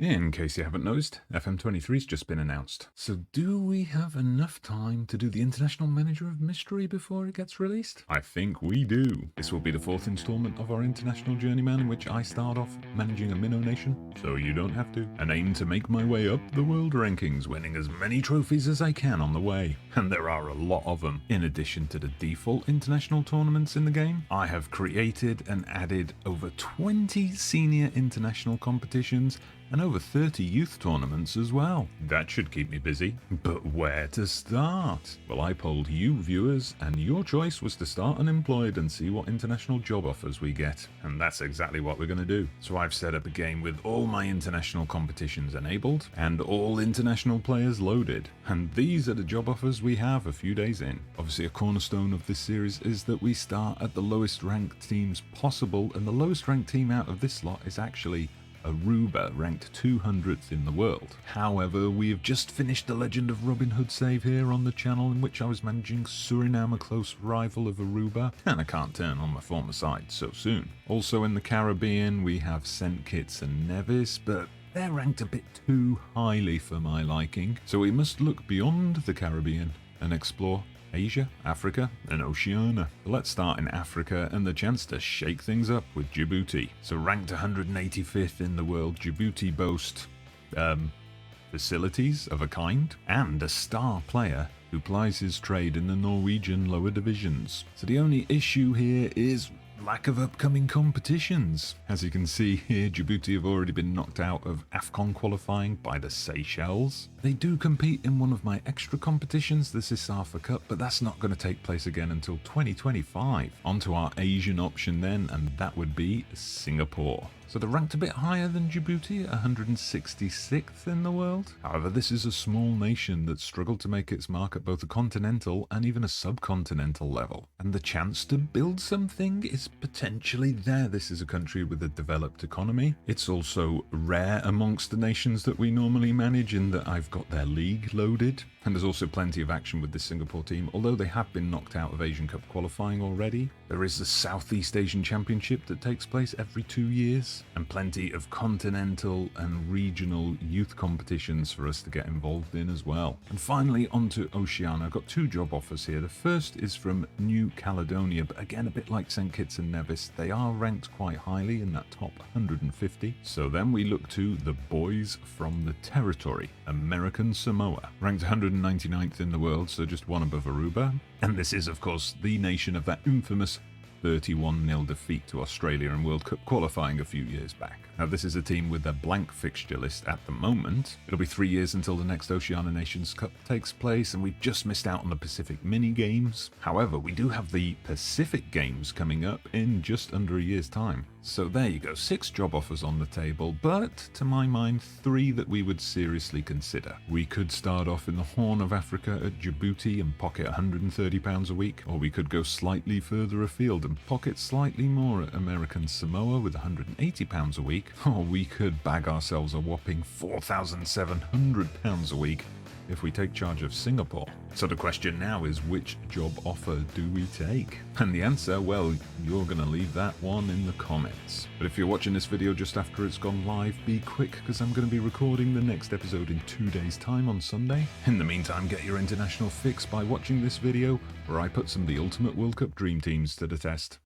In case you haven't noticed, FM23's just been announced. So do we have enough time to do the International Manager of Mystery before it gets released? I think we do. This will be the fourth installment of our International Journeyman in which I start off managing a minnow nation, so you don't have to, and aim to make my way up the world rankings, winning as many trophies as I can on the way. And there are a lot of them. In addition to the default international tournaments in the game, I have created and added over 20 senior international competitions and over 30 youth tournaments as well. That should keep me busy. But where to start? Well, I polled you viewers, and your choice was to start unemployed and see what international job offers we get. And that's exactly what we're going to do. So I've set up a game with all my international competitions enabled and all international players loaded. And these are the job offers we have a few days in. Obviously, a cornerstone of this series is that we start at the lowest ranked teams possible, and the lowest ranked team out of this lot is actually Aruba, ranked 200th in the world. However, we have just finished the Legend of Robin Hood save here on the channel, in which I was managing Suriname, a close rival of Aruba, and I can't turn on my former side so soon. Also in the Caribbean, we have St. Kitts and Nevis, but they're ranked a bit too highly for my liking, so we must look beyond the Caribbean and explore Asia, Africa, and Oceania. Let's start in Africa and the chance to shake things up with Djibouti. So ranked 185th in the world, Djibouti boasts facilities of a kind and a star player who plies his trade in the Norwegian lower divisions. So the only issue here is lack of upcoming competitions. As you can see here, Djibouti have already been knocked out of AFCON qualifying by the Seychelles. They do compete in one of my extra competitions, the Sisafa Cup, but that's not going to take place again until 2025. On to our Asian option then, and that would be Singapore. So they're ranked a bit higher than Djibouti, 166th in the world. However, this is a small nation that struggled to make its mark at both a continental and even a subcontinental level. And the chance to build something is potentially there. This is a country with a developed economy. It's also rare amongst the nations that we normally manage in that I've got their league loaded. And there's also plenty of action with this Singapore team, although they have been knocked out of Asian Cup qualifying already. There is the Southeast Asian Championship that takes place every 2 years, and plenty of continental and regional youth competitions for us to get involved in as well. And finally, onto Oceania. I've got two job offers here. The first is from New Caledonia, but again, a bit like St. Kitts and Nevis, they are ranked quite highly in that top 150. So then we look to the boys from the territory, American Samoa, ranked 199th in the world, so just one above Aruba. And this is, of course, the nation of that infamous 31-0 defeat to Australia in World Cup qualifying a few years back. Now, this is a team with a blank fixture list at the moment. It'll be 3 years until the next Oceania Nations Cup takes place, and we've just missed out on the Pacific Mini Games. However, we do have the Pacific Games coming up in just under a year's time. So there you go, 6 job offers on the table, but to my mind, 3 that we would seriously consider. We could start off in the Horn of Africa at Djibouti and pocket £130 a week, or we could go slightly further afield and pocket slightly more at American Samoa with £180 a week, or we could bag ourselves a whopping £4,700 a week if we take charge of Singapore. So the question now is, which job offer do we take? And the answer, well, you're going to leave that one in the comments. But if you're watching this video just after it's gone live, be quick, because I'm going to be recording the next episode in 2 days' time on Sunday. In the meantime, get your international fix by watching this video, where I put some of the Ultimate World Cup Dream Teams to the test.